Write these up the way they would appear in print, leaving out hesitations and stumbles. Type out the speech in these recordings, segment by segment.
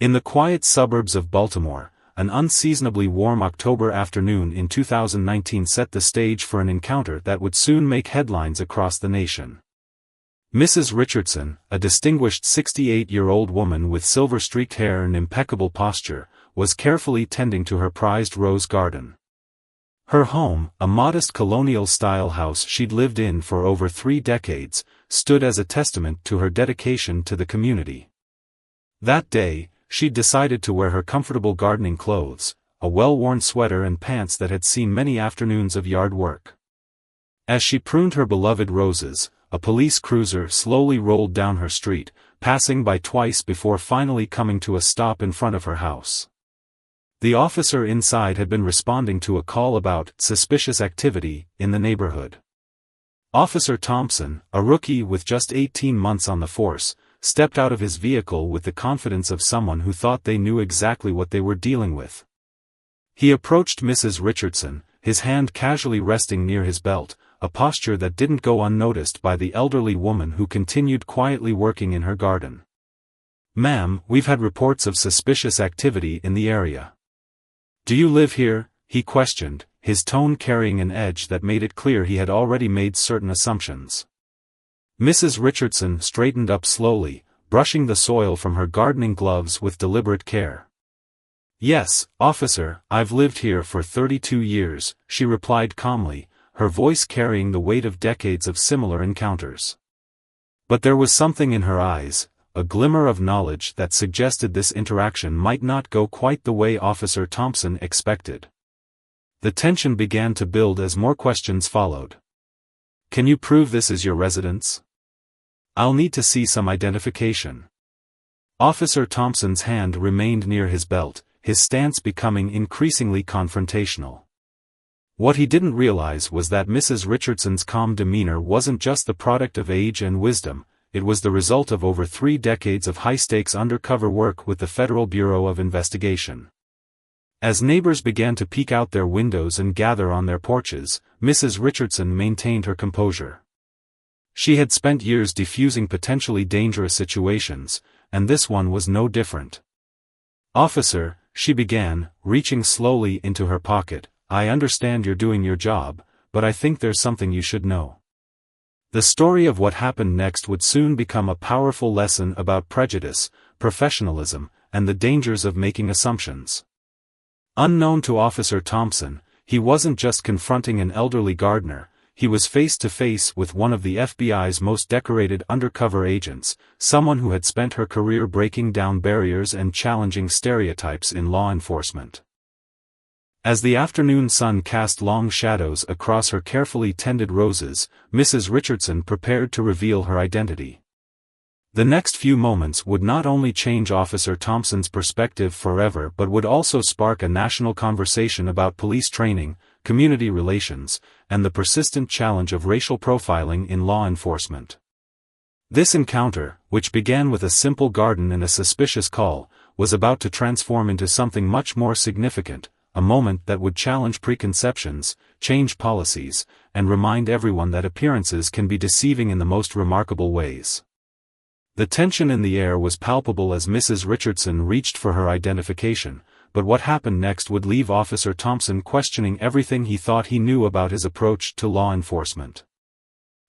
In the quiet suburbs of Baltimore, an unseasonably warm October afternoon in 2019 set the stage for an encounter that would soon make headlines across the nation. Mrs. Richardson, a distinguished 68-year-old woman with silver-streaked hair and impeccable posture, was carefully tending to her prized rose garden. Her home, a modest colonial-style house she'd lived in for over 3 decades, stood as a testament to her dedication to the community. That day, she'd decided to wear her comfortable gardening clothes, a well-worn sweater and pants that had seen many afternoons of yard work. As she pruned her beloved roses, a police cruiser slowly rolled down her street, passing by twice before finally coming to a stop in front of her house. The officer inside had been responding to a call about suspicious activity in the neighborhood. Officer Thompson, a rookie with just 18 months on the force, stepped out of his vehicle with the confidence of someone who thought they knew exactly what they were dealing with. He approached Mrs. Richardson, his hand casually resting near his belt, a posture that didn't go unnoticed by the elderly woman who continued quietly working in her garden. "Ma'am, we've had reports of suspicious activity in the area. Do you live here?" he questioned, his tone carrying an edge that made it clear he had already made certain assumptions. Mrs. Richardson straightened up slowly, brushing the soil from her gardening gloves with deliberate care. "Yes, officer, I've lived here for 32 years, she replied calmly, her voice carrying the weight of decades of similar encounters. But there was something in her eyes, a glimmer of knowledge that suggested this interaction might not go quite the way Officer Thompson expected. The tension began to build as more questions followed. "Can you prove this is your residence? I'll need to see some identification." Officer Thompson's hand remained near his belt, his stance becoming increasingly confrontational. What he didn't realize was that Mrs. Richardson's calm demeanor wasn't just the product of age and wisdom, it was the result of over 3 decades of high-stakes undercover work with the Federal Bureau of Investigation. As neighbors began to peek out their windows and gather on their porches, Mrs. Richardson maintained her composure. She had spent years defusing potentially dangerous situations, and this one was no different. "Officer," she began, reaching slowly into her pocket, "I understand you're doing your job, but I think there's something you should know." The story of what happened next would soon become a powerful lesson about prejudice, professionalism, and the dangers of making assumptions. Unknown to Officer Thompson, he wasn't just confronting an elderly gardener, he was face to face with one of the FBI's most decorated undercover agents, someone who had spent her career breaking down barriers and challenging stereotypes in law enforcement. As the afternoon sun cast long shadows across her carefully tended roses, Mrs. Richardson prepared to reveal her identity. The next few moments would not only change Officer Thompson's perspective forever but would also spark a national conversation about police training, community relations, and the persistent challenge of racial profiling in law enforcement. This encounter, which began with a simple garden and a suspicious call, was about to transform into something much more significant, a moment that would challenge preconceptions, change policies, and remind everyone that appearances can be deceiving in the most remarkable ways. The tension in the air was palpable as Mrs. Richardson reached for her identification, but what happened next would leave Officer Thompson questioning everything he thought he knew about his approach to law enforcement.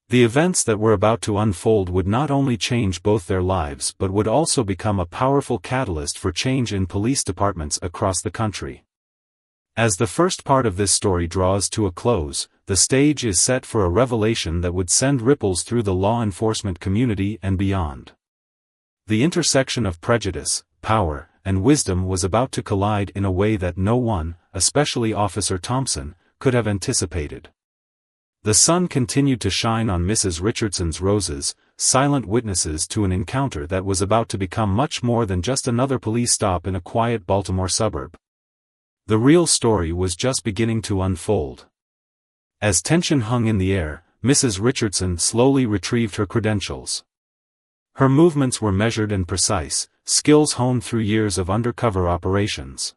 The events that were about to unfold would not only change both their lives but would also become a powerful catalyst for change in police departments across the country. As the first part of this story draws to a close, the stage is set for a revelation that would send ripples through the law enforcement community and beyond. The intersection of prejudice, power, and wisdom was about to collide in a way that no one, especially Officer Thompson, could have anticipated. The sun continued to shine on Mrs. Richardson's roses, silent witnesses to an encounter that was about to become much more than just another police stop in a quiet Baltimore suburb. The real story was just beginning to unfold. As tension hung in the air, Mrs. Richardson slowly retrieved her credentials. Her movements were measured and precise, skills honed through years of undercover operations.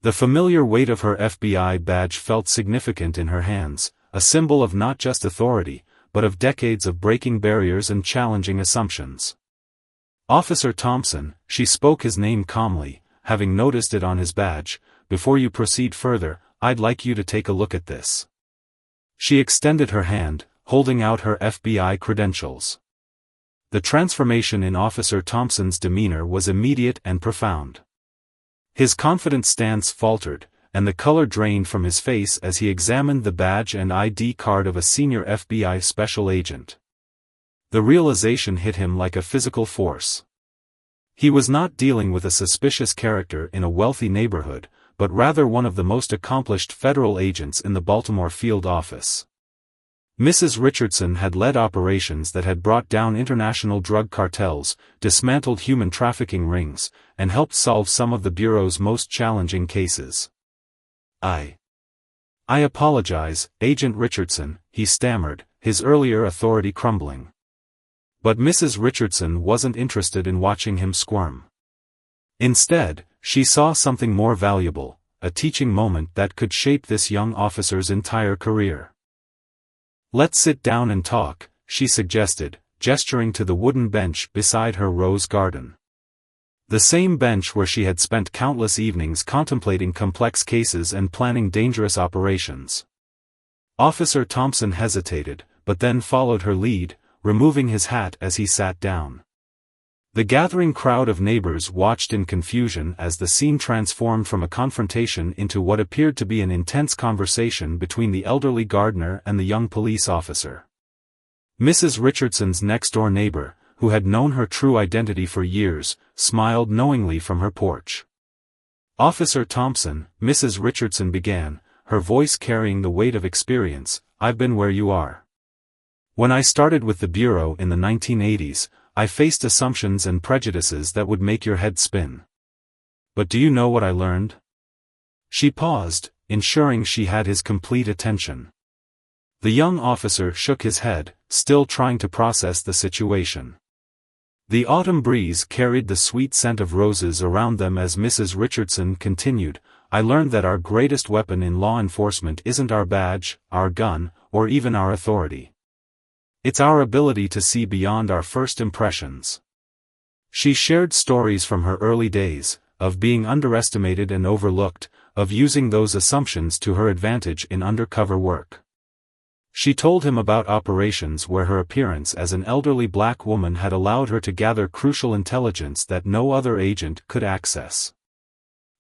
The familiar weight of her FBI badge felt significant in her hands, a symbol of not just authority, but of decades of breaking barriers and challenging assumptions. "Officer Thompson," she spoke his name calmly, having noticed it on his badge, "before you proceed further, I'd like you to take a look at this." She extended her hand, holding out her FBI credentials. The transformation in Officer Thompson's demeanor was immediate and profound. His confident stance faltered, and the color drained from his face as he examined the badge and ID card of a senior FBI special agent. The realization hit him like a physical force. He was not dealing with a suspicious character in a wealthy neighborhood, but rather one of the most accomplished federal agents in the Baltimore field office. Mrs. Richardson had led operations that had brought down international drug cartels, dismantled human trafficking rings, and helped solve some of the Bureau's most challenging cases. I apologize, Agent Richardson," he stammered, his earlier authority crumbling. But Mrs. Richardson wasn't interested in watching him squirm. Instead, she saw something more valuable, a teaching moment that could shape this young officer's entire career. "Let's sit down and talk," she suggested, gesturing to the wooden bench beside her rose garden. The same bench where she had spent countless evenings contemplating complex cases and planning dangerous operations. Officer Thompson hesitated, but then followed her lead, removing his hat as he sat down. The gathering crowd of neighbors watched in confusion as the scene transformed from a confrontation into what appeared to be an intense conversation between the elderly gardener and the young police officer. Mrs. Richardson's next-door neighbor, who had known her true identity for years, smiled knowingly from her porch. "Officer Thompson," Mrs. Richardson began, her voice carrying the weight of experience, "I've been where you are. When I started with the Bureau in the 1980s, I faced assumptions and prejudices that would make your head spin. But do you know what I learned?" She paused, ensuring she had his complete attention. The young officer shook his head, still trying to process the situation. The autumn breeze carried the sweet scent of roses around them as Mrs. Richardson continued, "I learned that our greatest weapon in law enforcement isn't our badge, our gun, or even our authority. It's our ability to see beyond our first impressions." She shared stories from her early days, of being underestimated and overlooked, of using those assumptions to her advantage in undercover work. She told him about operations where her appearance as an elderly black woman had allowed her to gather crucial intelligence that no other agent could access.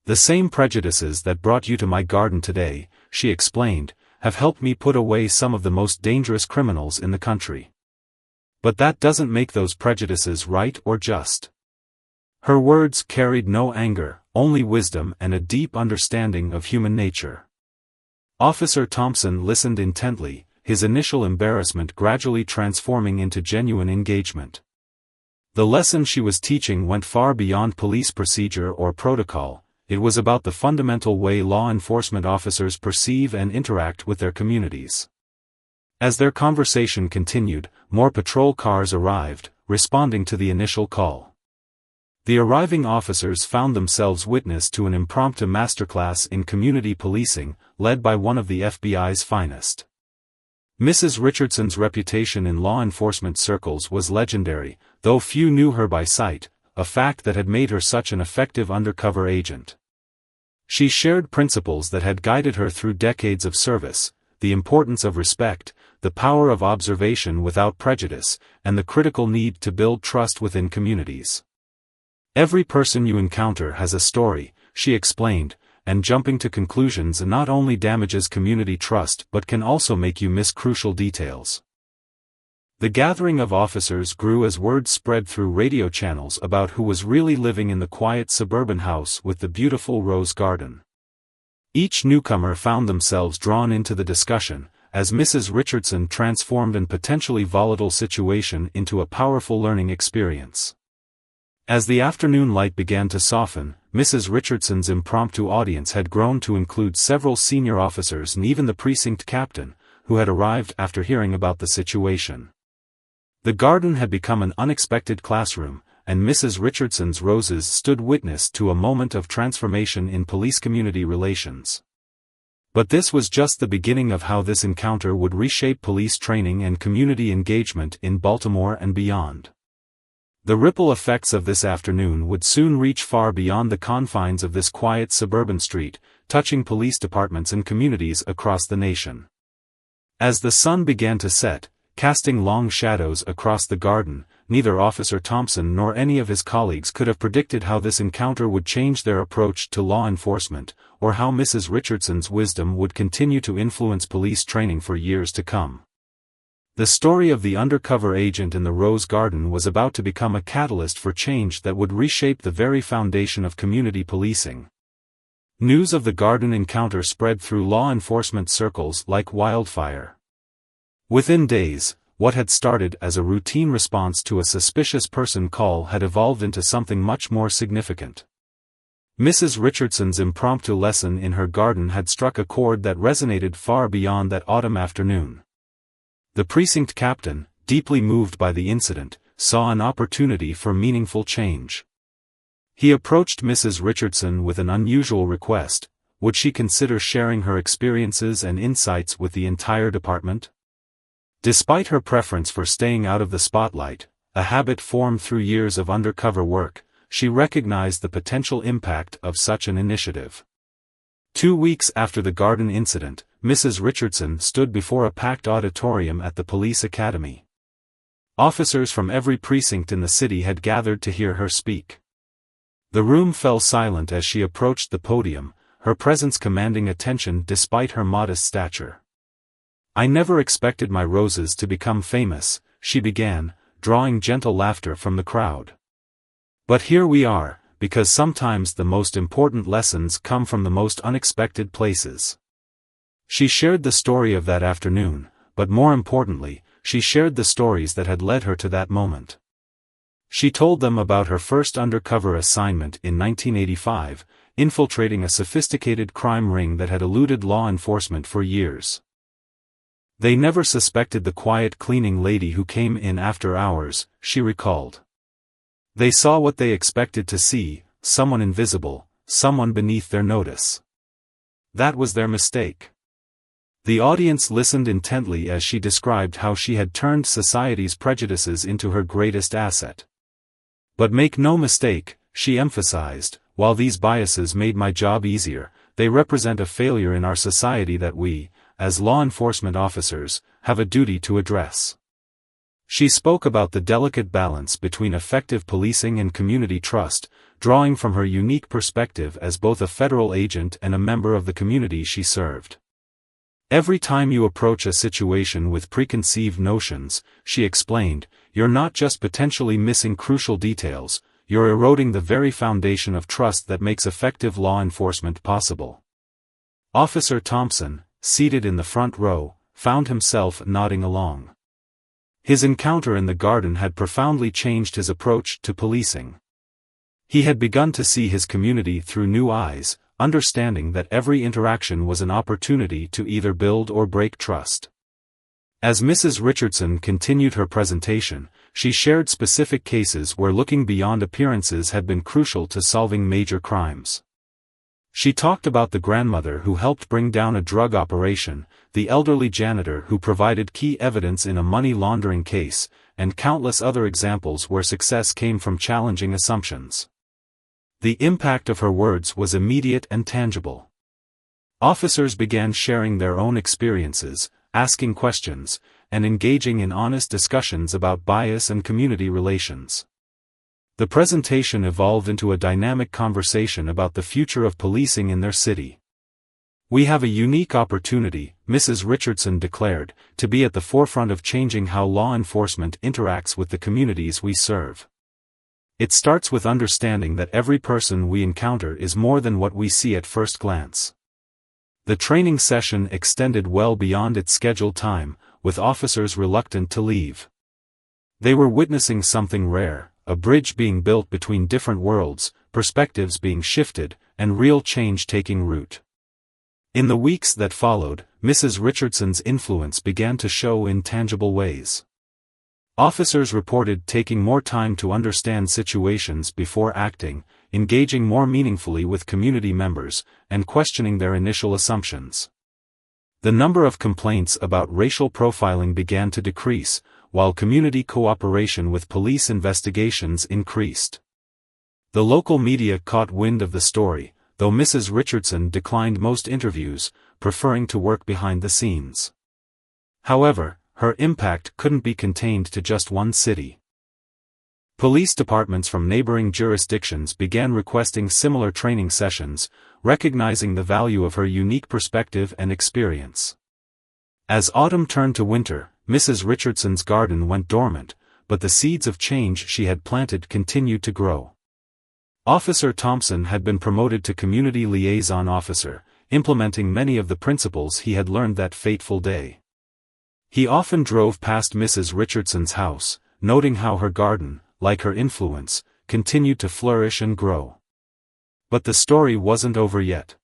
"The same prejudices that brought you to my garden today," she explained, "have helped me put away some of the most dangerous criminals in the country. But that doesn't make those prejudices right or just." Her words carried no anger, only wisdom and a deep understanding of human nature. Officer Thompson listened intently, his initial embarrassment gradually transforming into genuine engagement. The lesson she was teaching went far beyond police procedure or protocol. It was about the fundamental way law enforcement officers perceive and interact with their communities. As their conversation continued, more patrol cars arrived, responding to the initial call. The arriving officers found themselves witness to an impromptu masterclass in community policing, led by one of the FBI's finest. Mrs. Richardson's reputation in law enforcement circles was legendary, though few knew her by sight, a fact that had made her such an effective undercover agent. She shared principles that had guided her through decades of service: the importance of respect, the power of observation without prejudice, and the critical need to build trust within communities. "Every person you encounter has a story," she explained, "and jumping to conclusions not only damages community trust but can also make you miss crucial details." The gathering of officers grew as word spread through radio channels about who was really living in the quiet suburban house with the beautiful rose garden. Each newcomer found themselves drawn into the discussion, as Mrs. Richardson transformed a potentially volatile situation into a powerful learning experience. As the afternoon light began to soften, Mrs. Richardson's impromptu audience had grown to include several senior officers and even the precinct captain, who had arrived after hearing about the situation. The garden had become an unexpected classroom, and Mrs. Richardson's roses stood witness to a moment of transformation in police-community relations. But this was just the beginning of how this encounter would reshape police training and community engagement in Baltimore and beyond. The ripple effects of this afternoon would soon reach far beyond the confines of this quiet suburban street, touching police departments and communities across the nation. As the sun began to set, casting long shadows across the garden, neither Officer Thompson nor any of his colleagues could have predicted how this encounter would change their approach to law enforcement, or how Mrs. Richardson's wisdom would continue to influence police training for years to come. The story of the undercover agent in the Rose Garden was about to become a catalyst for change that would reshape the very foundation of community policing. News of the garden encounter spread through law enforcement circles like wildfire. Within days, what had started as a routine response to a suspicious person call had evolved into something much more significant. Mrs. Richardson's impromptu lesson in her garden had struck a chord that resonated far beyond that autumn afternoon. The precinct captain, deeply moved by the incident, saw an opportunity for meaningful change. He approached Mrs. Richardson with an unusual request: would she consider sharing her experiences and insights with the entire department? Despite her preference for staying out of the spotlight, a habit formed through years of undercover work, she recognized the potential impact of such an initiative. 2 weeks after the garden incident, Mrs. Richardson stood before a packed auditorium at the police academy. Officers from every precinct in the city had gathered to hear her speak. The room fell silent as she approached the podium, her presence commanding attention despite her modest stature. "I never expected my roses to become famous," she began, drawing gentle laughter from the crowd. "But here we are, because sometimes the most important lessons come from the most unexpected places." She shared the story of that afternoon, but more importantly, she shared the stories that had led her to that moment. She told them about her first undercover assignment in 1985, infiltrating a sophisticated crime ring that had eluded law enforcement for years. "They never suspected the quiet cleaning lady who came in after hours," she recalled. "They saw what they expected to see, someone invisible, someone beneath their notice. That was their mistake." The audience listened intently as she described how she had turned society's prejudices into her greatest asset. "But make no mistake," she emphasized, "while these biases made my job easier, they represent a failure in our society that we, as law enforcement officers, have a duty to address." She spoke about the delicate balance between effective policing and community trust, drawing from her unique perspective as both a federal agent and a member of the community she served. "Every time you approach a situation with preconceived notions," she explained, "you're not just potentially missing crucial details, you're eroding the very foundation of trust that makes effective law enforcement possible." Officer Thompson, seated in the front row, found himself nodding along. His encounter in the garden had profoundly changed his approach to policing. He had begun to see his community through new eyes, understanding that every interaction was an opportunity to either build or break trust. As Mrs. Richardson continued her presentation, she shared specific cases where looking beyond appearances had been crucial to solving major crimes. She talked about the grandmother who helped bring down a drug operation, the elderly janitor who provided key evidence in a money laundering case, and countless other examples where success came from challenging assumptions. The impact of her words was immediate and tangible. Officers began sharing their own experiences, asking questions, and engaging in honest discussions about bias and community relations. The presentation evolved into a dynamic conversation about the future of policing in their city. "We have a unique opportunity," Mrs. Richardson declared, "to be at the forefront of changing how law enforcement interacts with the communities we serve. It starts with understanding that every person we encounter is more than what we see at first glance." The training session extended well beyond its scheduled time, with officers reluctant to leave. They were witnessing something rare, a bridge being built between different worlds, perspectives being shifted, and real change taking root. In the weeks that followed, Mrs. Richardson's influence began to show in tangible ways. Officers reported taking more time to understand situations before acting, engaging more meaningfully with community members, and questioning their initial assumptions. The number of complaints about racial profiling began to decrease, while community cooperation with police investigations increased. The local media caught wind of the story, though Mrs. Richardson declined most interviews, preferring to work behind the scenes. However, her impact couldn't be contained to just one city. Police departments from neighboring jurisdictions began requesting similar training sessions, recognizing the value of her unique perspective and experience. As autumn turned to winter, Mrs. Richardson's garden went dormant, but the seeds of change she had planted continued to grow. Officer Thompson had been promoted to Community Liaison Officer, implementing many of the principles he had learned that fateful day. He often drove past Mrs. Richardson's house, noting how her garden, like her influence, continued to flourish and grow. But the story wasn't over yet.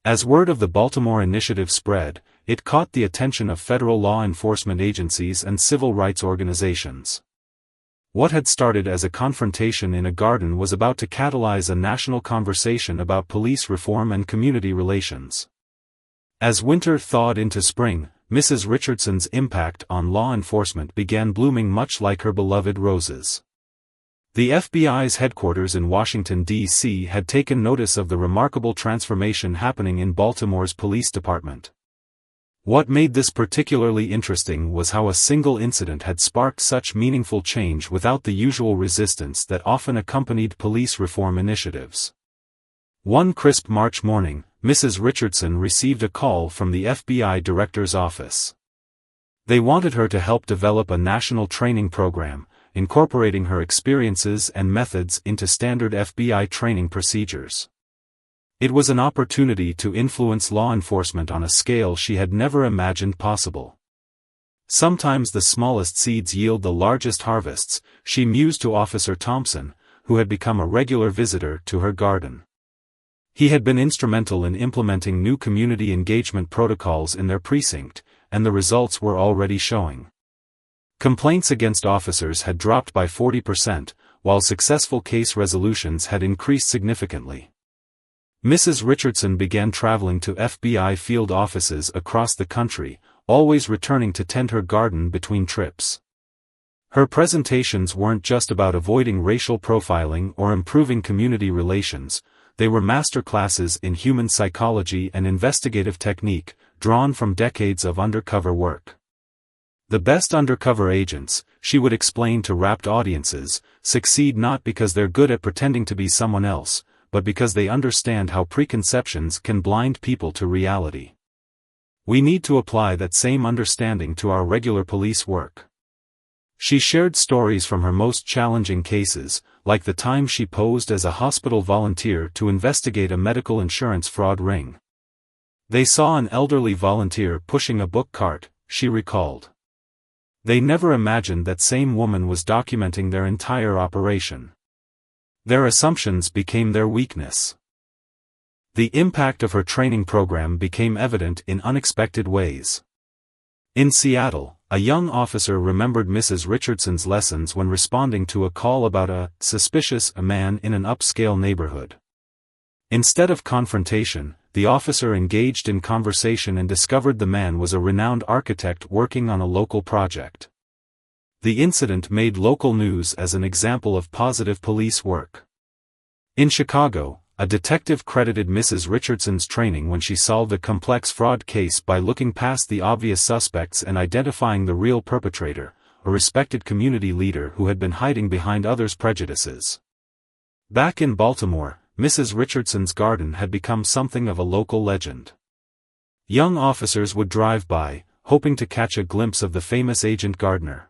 As word of the Baltimore initiative spread, it caught the attention of federal law enforcement agencies and civil rights organizations. What had started as a confrontation in a garden was about to catalyze a national conversation about police reform and community relations. As winter thawed into spring, Mrs. Richardson's impact on law enforcement began blooming much like her beloved roses. The FBI's headquarters in Washington, D.C. had taken notice of the remarkable transformation happening in Baltimore's police department. What made this particularly interesting was how a single incident had sparked such meaningful change without the usual resistance that often accompanied police reform initiatives. One crisp March morning, Mrs. Richardson received a call from the FBI director's office. They wanted her to help develop a national training program, incorporating her experiences and methods into standard FBI training procedures. It was an opportunity to influence law enforcement on a scale she had never imagined possible. Sometimes the smallest seeds yield the largest harvests, she mused to Officer Thompson, who had become a regular visitor to her garden. He had been instrumental in implementing new community engagement protocols in their precinct, and the results were already showing. Complaints against officers had dropped by 40%, while successful case resolutions had increased significantly. Mrs. Richardson began traveling to FBI field offices across the country, always returning to tend her garden between trips. Her presentations weren't just about avoiding racial profiling or improving community relations, they were masterclasses in human psychology and investigative technique, drawn from decades of undercover work. The best undercover agents, she would explain to rapt audiences, succeed not because they're good at pretending to be someone else, but because they understand how preconceptions can blind people to reality. We need to apply that same understanding to our regular police work. She shared stories from her most challenging cases, like the time she posed as a hospital volunteer to investigate a medical insurance fraud ring. They saw an elderly volunteer pushing a book cart, she recalled. They never imagined that same woman was documenting their entire operation. Their assumptions became their weakness. The impact of her training program became evident in unexpected ways. In Seattle, a young officer remembered Mrs. Richardson's lessons when responding to a call about a suspicious man in an upscale neighborhood. Instead of confrontation, the officer engaged in conversation and discovered the man was a renowned architect working on a local project. The incident made local news as an example of positive police work. In Chicago, a detective credited Mrs. Richardson's training when she solved a complex fraud case by looking past the obvious suspects and identifying the real perpetrator, a respected community leader who had been hiding behind others' prejudices. Back in Baltimore, Mrs. Richardson's garden had become something of a local legend. Young officers would drive by, hoping to catch a glimpse of the famous Agent Gardner.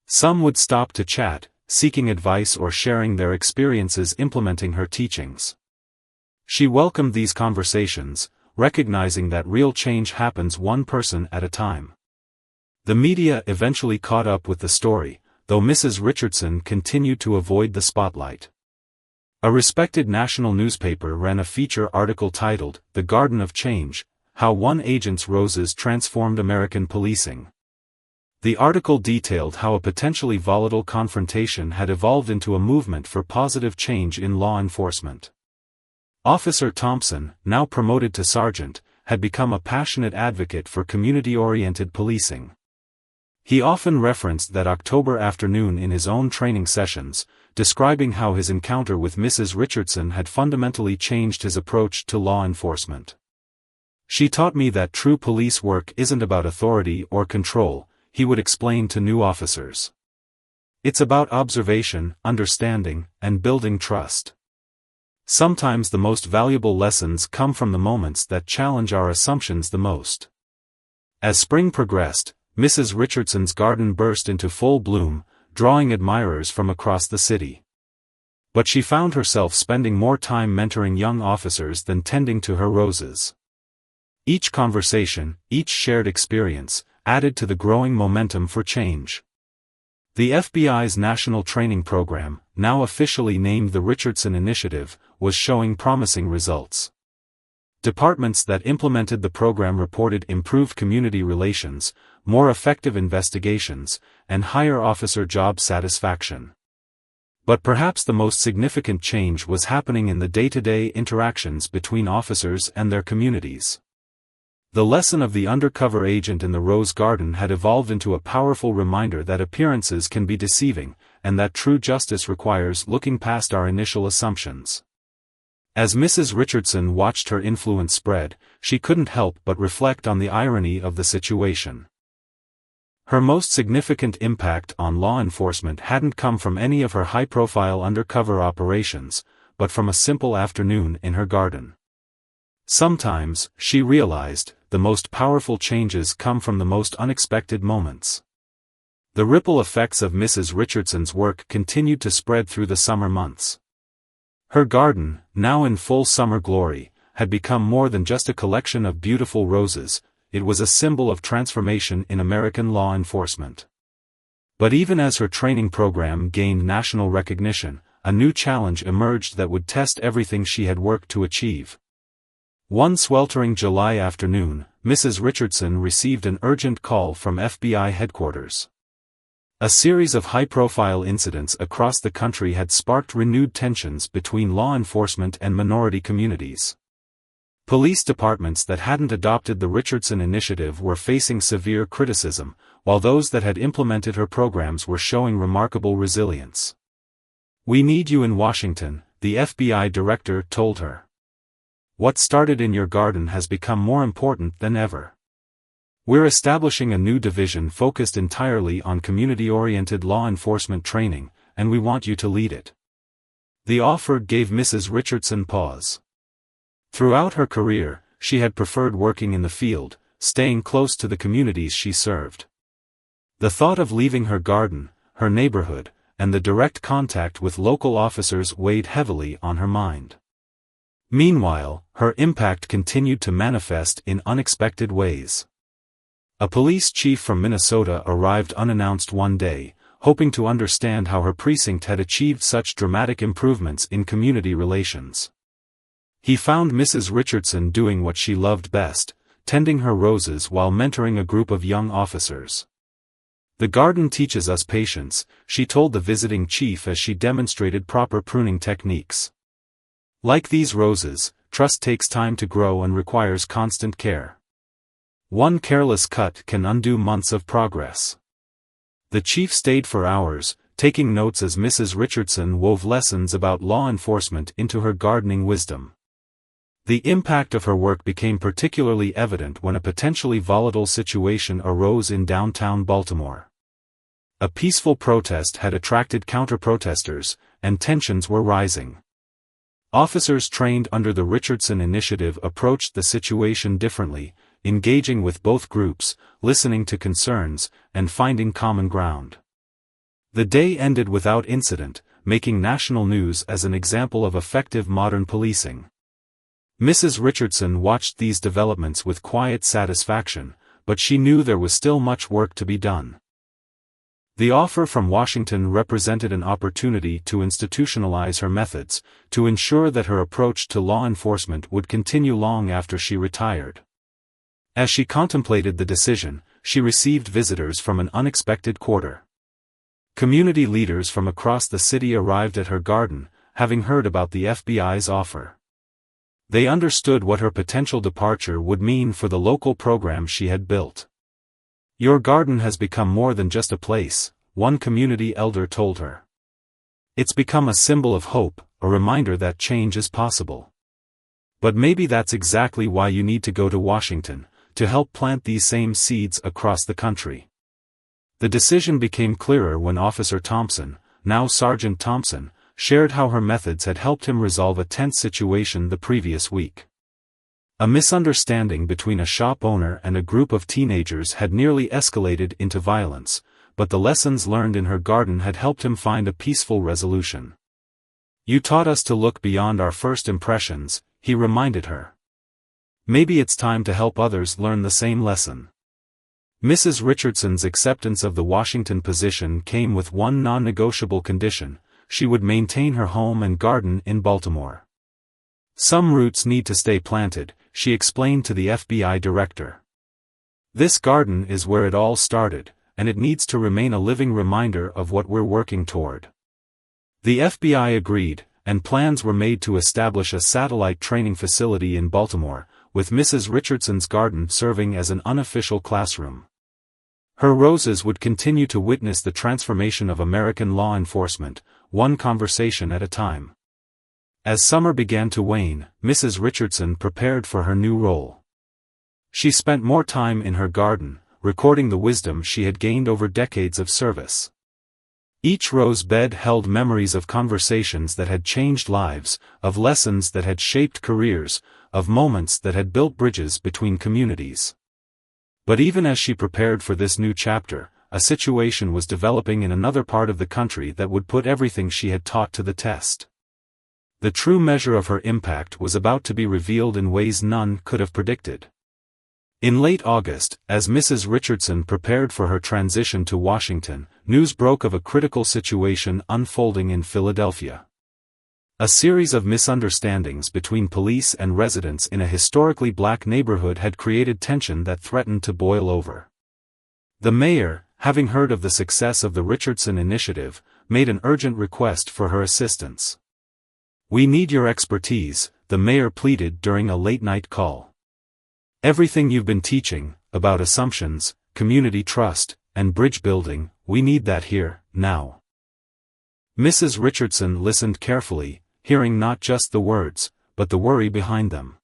Some would stop to chat, seeking advice or sharing their experiences implementing her teachings. She welcomed these conversations, recognizing that real change happens one person at a time. The media eventually caught up with the story, though Mrs. Richardson continued to avoid the spotlight. A respected national newspaper ran a feature article titled, "The Garden of Change: How One Agent's Roses Transformed American Policing." The article detailed how a potentially volatile confrontation had evolved into a movement for positive change in law enforcement. Officer Thompson, now promoted to sergeant, had become a passionate advocate for community-oriented policing. He often referenced that October afternoon in his own training sessions, describing how his encounter with Mrs. Richardson had fundamentally changed his approach to law enforcement. "She taught me that true police work isn't about authority or control," he would explain to new officers. "It's about observation, understanding, and building trust. Sometimes the most valuable lessons come from the moments that challenge our assumptions the most." As spring progressed, Mrs. Richardson's garden burst into full bloom, drawing admirers from across the city. But she found herself spending more time mentoring young officers than tending to her roses. Each conversation, each shared experience, added to the growing momentum for change. The FBI's national training program, now officially named the Richardson Initiative, was showing promising results. Departments that implemented the program reported improved community relations, more effective investigations, and higher officer job satisfaction. But perhaps the most significant change was happening in the day-to-day interactions between officers and their communities. The lesson of the undercover agent in the Rose Garden had evolved into a powerful reminder that appearances can be deceiving, and that true justice requires looking past our initial assumptions. As Mrs. Richardson watched her influence spread, she couldn't help but reflect on the irony of the situation. Her most significant impact on law enforcement hadn't come from any of her high-profile undercover operations, but from a simple afternoon in her garden. Sometimes, she realized, the most powerful changes come from the most unexpected moments. The ripple effects of Mrs. Richardson's work continued to spread through the summer months. Her garden, now in full summer glory, had become more than just a collection of beautiful roses. It was a symbol of transformation in American law enforcement. But even as her training program gained national recognition, a new challenge emerged that would test everything she had worked to achieve. One sweltering July afternoon, Mrs. Richardson received an urgent call from FBI headquarters. A series of high-profile incidents across the country had sparked renewed tensions between law enforcement and minority communities. Police departments that hadn't adopted the Richardson Initiative were facing severe criticism, while those that had implemented her programs were showing remarkable resilience. "We need you in Washington," the FBI director told her. "What started in your garden has become more important than ever. We're establishing a new division focused entirely on community-oriented law enforcement training, and we want you to lead it." The offer gave Mrs. Richardson pause. Throughout her career, she had preferred working in the field, staying close to the communities she served. The thought of leaving her garden, her neighborhood, and the direct contact with local officers weighed heavily on her mind. Meanwhile, her impact continued to manifest in unexpected ways. A police chief from Minnesota arrived unannounced one day, hoping to understand how her precinct had achieved such dramatic improvements in community relations. He found Mrs. Richardson doing what she loved best, tending her roses while mentoring a group of young officers. "The garden teaches us patience," she told the visiting chief as she demonstrated proper pruning techniques. "Like these roses, trust takes time to grow and requires constant care. One careless cut can undo months of progress." The chief stayed for hours, taking notes as Mrs. Richardson wove lessons about law enforcement into her gardening wisdom. The impact of her work became particularly evident when a potentially volatile situation arose in downtown Baltimore. A peaceful protest had attracted counter-protesters, and tensions were rising. Officers trained under the Richardson Initiative approached the situation differently, engaging with both groups, listening to concerns, and finding common ground. The day ended without incident, making national news as an example of effective modern policing. Mrs. Richardson watched these developments with quiet satisfaction, but she knew there was still much work to be done. The offer from Washington represented an opportunity to institutionalize her methods, to ensure that her approach to law enforcement would continue long after she retired. As she contemplated the decision, she received visitors from an unexpected quarter. Community leaders from across the city arrived at her garden, having heard about the FBI's offer. They understood what her potential departure would mean for the local program she had built. "Your garden has become more than just a place," one community elder told her. "It's become a symbol of hope, a reminder that change is possible. But maybe that's exactly why you need to go to Washington, to help plant these same seeds across the country." The decision became clearer when Officer Thompson, now Sergeant Thompson, shared how her methods had helped him resolve a tense situation the previous week. A misunderstanding between a shop owner and a group of teenagers had nearly escalated into violence, but the lessons learned in her garden had helped him find a peaceful resolution. "You taught us to look beyond our first impressions," he reminded her. "Maybe it's time to help others learn the same lesson." Mrs. Richardson's acceptance of the Washington position came with one non-negotiable condition: she would maintain her home and garden in Baltimore. "Some roots need to stay planted," she explained to the FBI director. "This garden is where it all started, and it needs to remain a living reminder of what we're working toward." The FBI agreed, and plans were made to establish a satellite training facility in Baltimore, with Mrs. Richardson's garden serving as an unofficial classroom. Her roses would continue to witness the transformation of American law enforcement, one conversation at a time. As summer began to wane, Mrs. Richardson prepared for her new role. She spent more time in her garden, recording the wisdom she had gained over decades of service. Each rose bed held memories of conversations that had changed lives, of lessons that had shaped careers, of moments that had built bridges between communities. But even as she prepared for this new chapter, a situation was developing in another part of the country that would put everything she had taught to the test. The true measure of her impact was about to be revealed in ways none could have predicted. In late August, as Mrs. Richardson prepared for her transition to Washington, news broke of a critical situation unfolding in Philadelphia. A series of misunderstandings between police and residents in a historically black neighborhood had created tension that threatened to boil over. The mayor, having heard of the success of the Richardson initiative, made an urgent request for her assistance. "We need your expertise," the mayor pleaded during a late-night call. "Everything you've been teaching, about assumptions, community trust, and bridge building, we need that here, now." Mrs. Richardson listened carefully, hearing not just the words, but the worry behind them.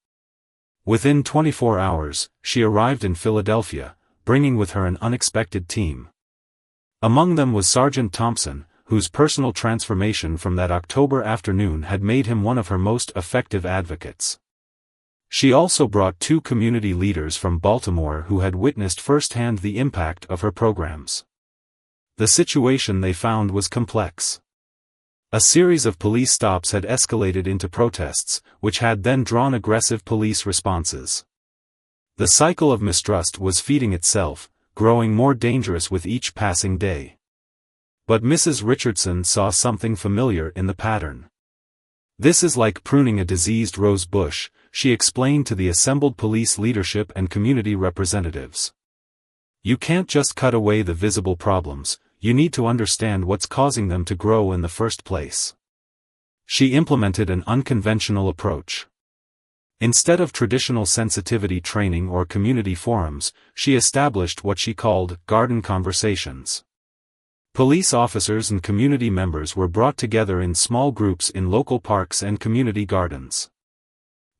Within 24 hours, she arrived in Philadelphia, bringing with her an unexpected team. Among them was Sergeant Thompson, whose personal transformation from that October afternoon had made him one of her most effective advocates. She also brought 2 community leaders from Baltimore who had witnessed firsthand the impact of her programs. The situation they found was complex. A series of police stops had escalated into protests, which had then drawn aggressive police responses. The cycle of mistrust was feeding itself, growing more dangerous with each passing day. But Mrs. Richardson saw something familiar in the pattern. "This is like pruning a diseased rose bush," she explained to the assembled police leadership and community representatives. "You can't just cut away the visible problems, you need to understand what's causing them to grow in the first place." She implemented an unconventional approach. Instead of traditional sensitivity training or community forums, she established what she called garden conversations. Police officers and community members were brought together in small groups in local parks and community gardens.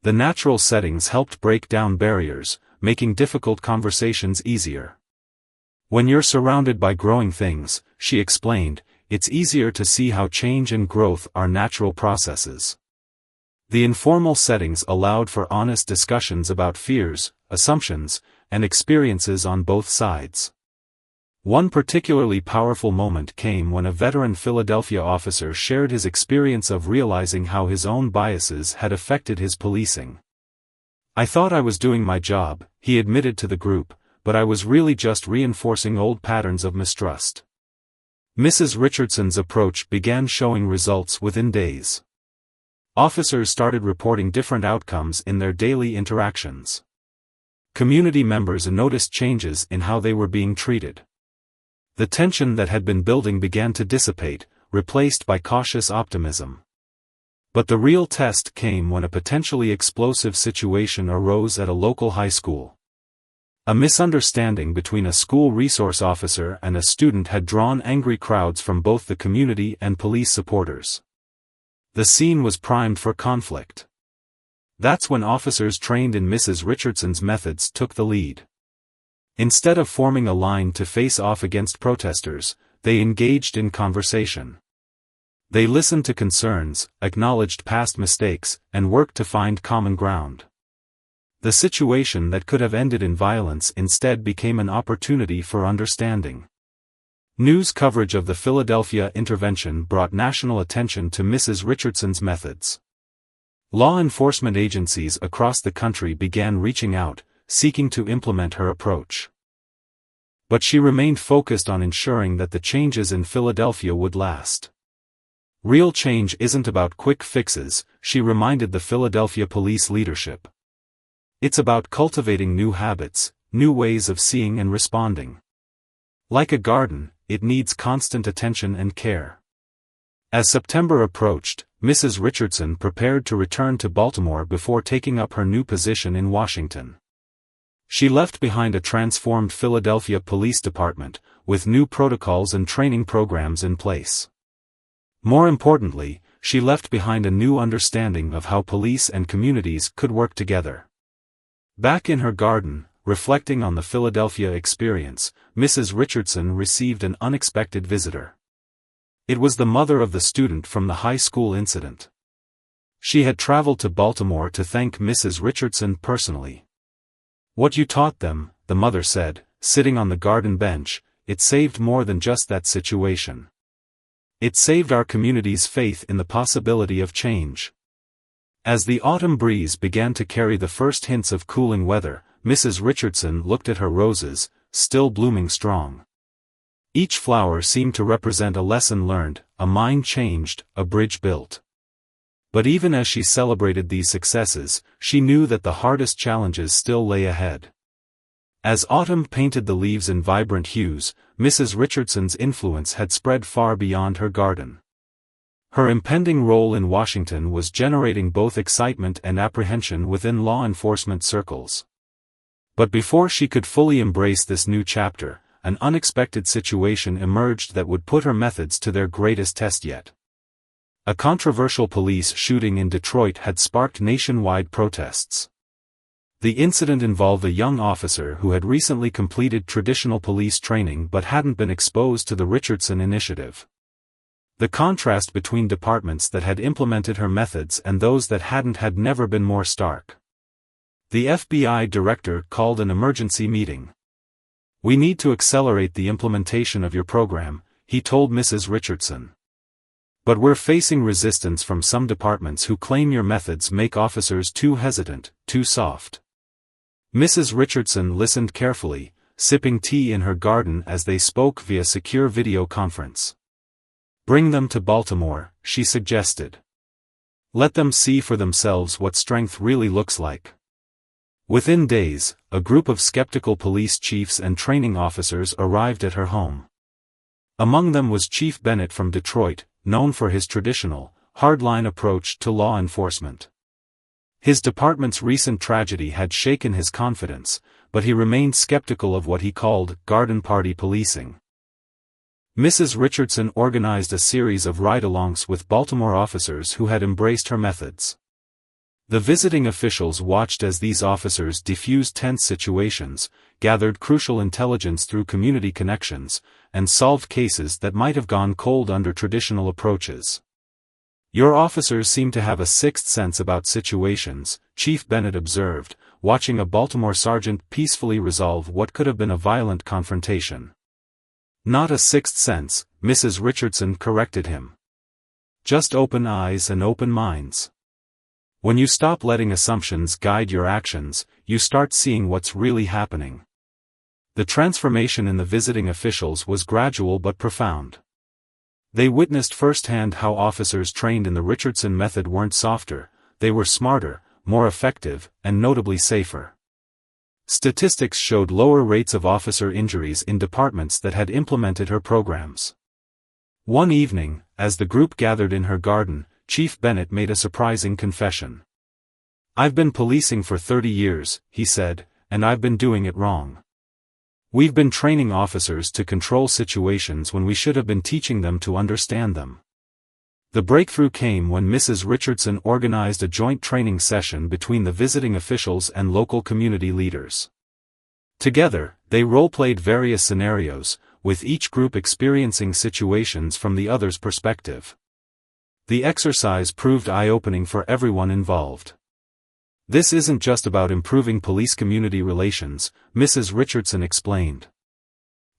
The natural settings helped break down barriers, making difficult conversations easier. "When you're surrounded by growing things," she explained, "it's easier to see how change and growth are natural processes." The informal settings allowed for honest discussions about fears, assumptions, and experiences on both sides. One particularly powerful moment came when a veteran Philadelphia officer shared his experience of realizing how his own biases had affected his policing. "I thought I was doing my job," he admitted to the group, "but I was really just reinforcing old patterns of mistrust." Mrs. Richardson's approach began showing results within days. Officers started reporting different outcomes in their daily interactions. Community members noticed changes in how they were being treated. The tension that had been building began to dissipate, replaced by cautious optimism. But the real test came when a potentially explosive situation arose at a local high school. A misunderstanding between a school resource officer and a student had drawn angry crowds from both the community and police supporters. The scene was primed for conflict. That's when officers trained in Mrs. Richardson's methods took the lead. Instead of forming a line to face off against protesters, they engaged in conversation. They listened to concerns, acknowledged past mistakes, and worked to find common ground. The situation that could have ended in violence instead became an opportunity for understanding. News coverage of the Philadelphia intervention brought national attention to Mrs. Richardson's methods. Law enforcement agencies across the country began reaching out, seeking to implement her approach. But she remained focused on ensuring that the changes in Philadelphia would last. Real change isn't about quick fixes, she reminded the Philadelphia police leadership. It's about cultivating new habits, new ways of seeing and responding. Like a garden, it needs constant attention and care. As September approached, Mrs. Richardson prepared to return to Baltimore before taking up her new position in Washington. She left behind a transformed Philadelphia Police Department, with new protocols and training programs in place. More importantly, she left behind a new understanding of how police and communities could work together. Back in her garden, reflecting on the Philadelphia experience, Mrs. Richardson received an unexpected visitor. It was the mother of the student from the high school incident. She had traveled to Baltimore to thank Mrs. Richardson personally. "What you taught them," the mother said, sitting on the garden bench, "it saved more than just that situation. It saved our community's faith in the possibility of change." As the autumn breeze began to carry the first hints of cooling weather, Mrs. Richardson looked at her roses, still blooming strong. Each flower seemed to represent a lesson learned, a mind changed, a bridge built. But even as she celebrated these successes, she knew that the hardest challenges still lay ahead. As autumn painted the leaves in vibrant hues, Mrs. Richardson's influence had spread far beyond her garden. Her impending role in Washington was generating both excitement and apprehension within law enforcement circles. But before she could fully embrace this new chapter, an unexpected situation emerged that would put her methods to their greatest test yet. A controversial police shooting in Detroit had sparked nationwide protests. The incident involved a young officer who had recently completed traditional police training but hadn't been exposed to the Richardson Initiative. The contrast between departments that had implemented her methods and those that hadn't had never been more stark. The FBI director called an emergency meeting. "We need to accelerate the implementation of your program," he told Mrs. Richardson. "But we're facing resistance from some departments who claim your methods make officers too hesitant, too soft." Mrs. Richardson listened carefully, sipping tea in her garden as they spoke via secure video conference. "Bring them to Baltimore," she suggested. "Let them see for themselves what strength really looks like." Within days, a group of skeptical police chiefs and training officers arrived at her home. Among them was Chief Bennett from Detroit, known for his traditional, hardline approach to law enforcement. His department's recent tragedy had shaken his confidence, but he remained skeptical of what he called garden party policing. Mrs. Richardson organized a series of ride-alongs with Baltimore officers who had embraced her methods. The visiting officials watched as these officers defused tense situations, gathered crucial intelligence through community connections, and solved cases that might have gone cold under traditional approaches. "Your officers seem to have a sixth sense about situations," Chief Bennett observed, watching a Baltimore sergeant peacefully resolve what could have been a violent confrontation. "Not a sixth sense," Mrs. Richardson corrected him. "Just open eyes and open minds. When you stop letting assumptions guide your actions, you start seeing what's really happening." The transformation in the visiting officials was gradual but profound. They witnessed firsthand how officers trained in the Richardson method weren't softer, they were smarter, more effective, and notably safer. Statistics showed lower rates of officer injuries in departments that had implemented her programs. One evening, as the group gathered in her garden, Chief Bennett made a surprising confession. "I've been policing for 30 years, he said, and I've been doing it wrong. We've been training officers to control situations when we should have been teaching them to understand them. The breakthrough came when Mrs. Richardson organized a joint training session between the visiting officials and local community leaders. Together, they role-played various scenarios, with each group experiencing situations from the other's perspective. The exercise proved eye-opening for everyone involved. This isn't just about improving police-community relations, Mrs. Richardson explained.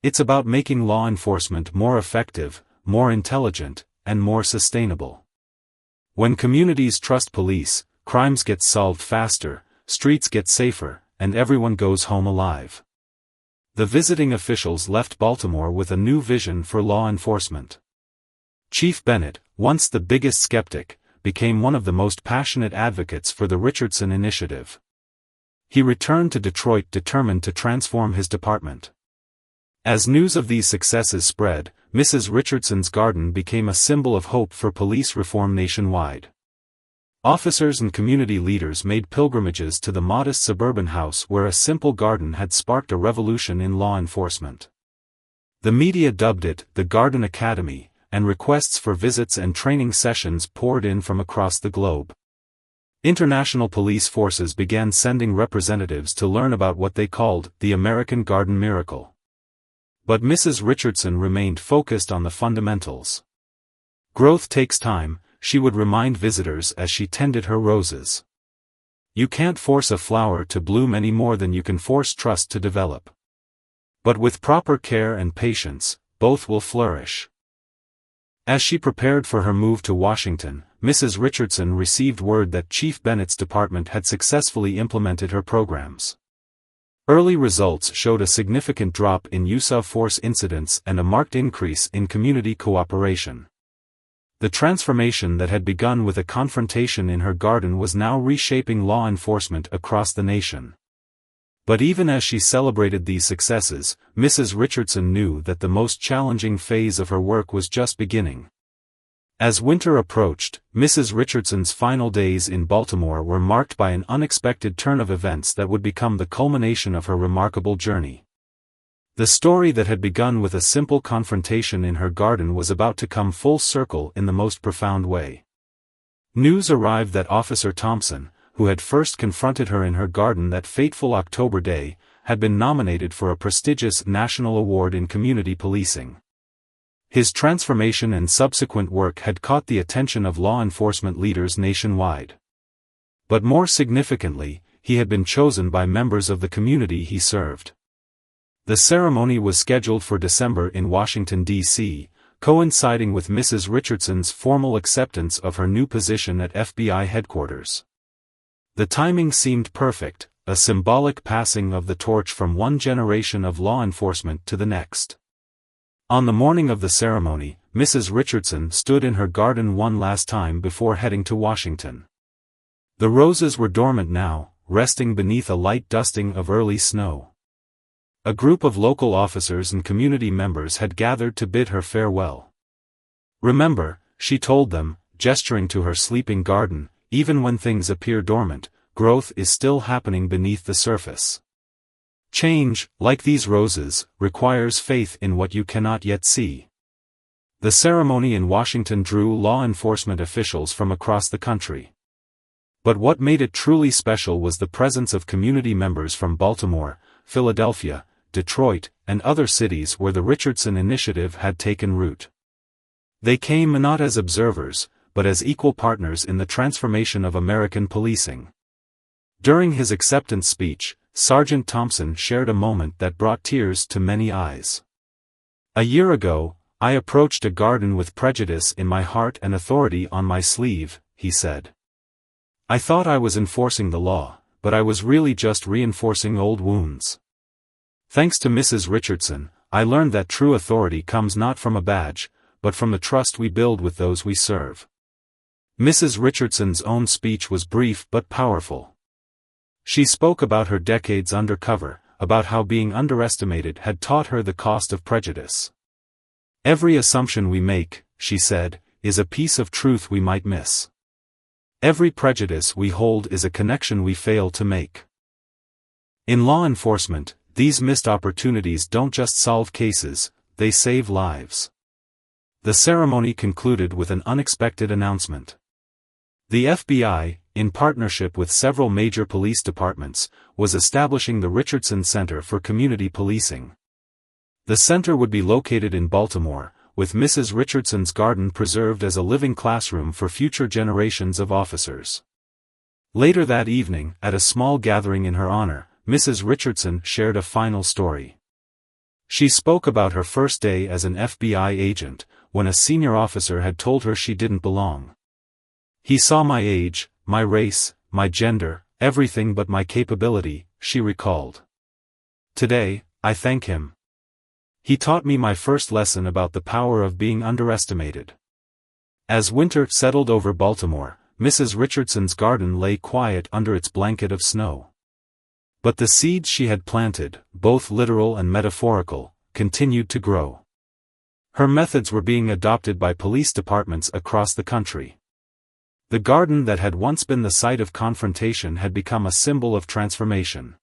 It's about making law enforcement more effective, more intelligent, and more sustainable. When communities trust police, crimes get solved faster, streets get safer, and everyone goes home alive. The visiting officials left Baltimore with a new vision for law enforcement. Chief Bennett, once the biggest skeptic, became one of the most passionate advocates for the Richardson Initiative. He returned to Detroit determined to transform his department. As news of these successes spread, Mrs. Richardson's garden became a symbol of hope for police reform nationwide. Officers and community leaders made pilgrimages to the modest suburban house where a simple garden had sparked a revolution in law enforcement. The media dubbed it the Garden Academy, and requests for visits and training sessions poured in from across the globe. International police forces began sending representatives to learn about what they called the American Garden Miracle. But Mrs. Richardson remained focused on the fundamentals. Growth takes time, she would remind visitors as she tended her roses. You can't force a flower to bloom any more than you can force trust to develop. But with proper care and patience, both will flourish. As she prepared for her move to Washington, Mrs. Richardson received word that Chief Bennett's department had successfully implemented her programs. Early results showed a significant drop in use of force incidents and a marked increase in community cooperation. The transformation that had begun with a confrontation in her garden was now reshaping law enforcement across the nation. But even as she celebrated these successes, Mrs. Richardson knew that the most challenging phase of her work was just beginning. As winter approached, Mrs. Richardson's final days in Baltimore were marked by an unexpected turn of events that would become the culmination of her remarkable journey. The story that had begun with a simple confrontation in her garden was about to come full circle in the most profound way. News arrived that Officer Thompson, who had first confronted her in her garden that fateful October day, had been nominated for a prestigious national award in community policing. His transformation and subsequent work had caught the attention of law enforcement leaders nationwide. But more significantly, he had been chosen by members of the community he served. The ceremony was scheduled for December in Washington, D.C., coinciding with Mrs. Richardson's formal acceptance of her new position at FBI headquarters. The timing seemed perfect, a symbolic passing of the torch from one generation of law enforcement to the next. On the morning of the ceremony, Mrs. Richardson stood in her garden one last time before heading to Washington. The roses were dormant now, resting beneath a light dusting of early snow. A group of local officers and community members had gathered to bid her farewell. Remember, she told them, gesturing to her sleeping garden, even when things appear dormant, growth is still happening beneath the surface. Change, like these roses, requires faith in what you cannot yet see. The ceremony in Washington drew law enforcement officials from across the country. But what made it truly special was the presence of community members from Baltimore, Philadelphia, Detroit, and other cities where the Richardson Initiative had taken root. They came not as observers, but as equal partners in the transformation of American policing. During his acceptance speech, Sergeant Thompson shared a moment that brought tears to many eyes. "A year ago, I approached a garden with prejudice in my heart and authority on my sleeve," he said. "I thought I was enforcing the law, but I was really just reinforcing old wounds. Thanks to Mrs. Richardson, I learned that true authority comes not from a badge, but from the trust we build with those we serve." Mrs. Richardson's own speech was brief but powerful. She spoke about her decades undercover, about how being underestimated had taught her the cost of prejudice. "Every assumption we make," she said, "is a piece of truth we might miss. Every prejudice we hold is a connection we fail to make." In law enforcement, these missed opportunities don't just solve cases, they save lives. The ceremony concluded with an unexpected announcement. The FBI, in partnership with several major police departments, was establishing the Richardson Center for Community Policing. The center would be located in Baltimore, with Mrs. Richardson's garden preserved as a living classroom for future generations of officers. Later that evening, at a small gathering in her honor, Mrs. Richardson shared a final story. She spoke about her first day as an FBI agent, when a senior officer had told her she didn't belong. "He saw my age, my race, my gender, everything but my capability," she recalled. "Today, I thank him. He taught me my first lesson about the power of being underestimated." As winter settled over Baltimore, Mrs. Richardson's garden lay quiet under its blanket of snow. But the seeds she had planted, both literal and metaphorical, continued to grow. Her methods were being adopted by police departments across the country. The garden that had once been the site of confrontation had become a symbol of transformation.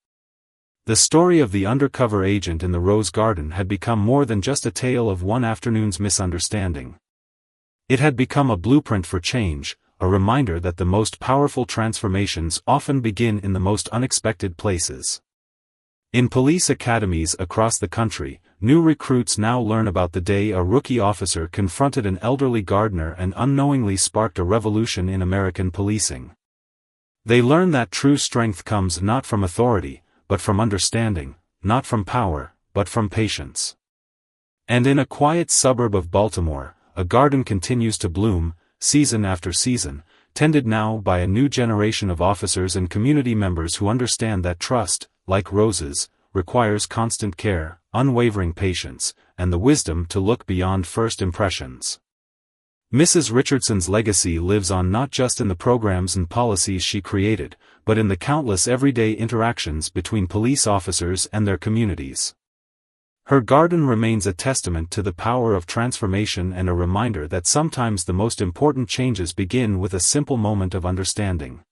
The story of the undercover agent in the Rose Garden had become more than just a tale of one afternoon's misunderstanding. It had become a blueprint for change, a reminder that the most powerful transformations often begin in the most unexpected places. In police academies across the country, new recruits now learn about the day a rookie officer confronted an elderly gardener and unknowingly sparked a revolution in American policing. They learn that true strength comes not from authority, but from understanding, not from power, but from patience. And in a quiet suburb of Baltimore, a garden continues to bloom, season after season, tended now by a new generation of officers and community members who understand that trust, like roses, requires constant care, unwavering patience, and the wisdom to look beyond first impressions. Mrs. Richardson's legacy lives on not just in the programs and policies she created, but in the countless everyday interactions between police officers and their communities. Her garden remains a testament to the power of transformation and a reminder that sometimes the most important changes begin with a simple moment of understanding.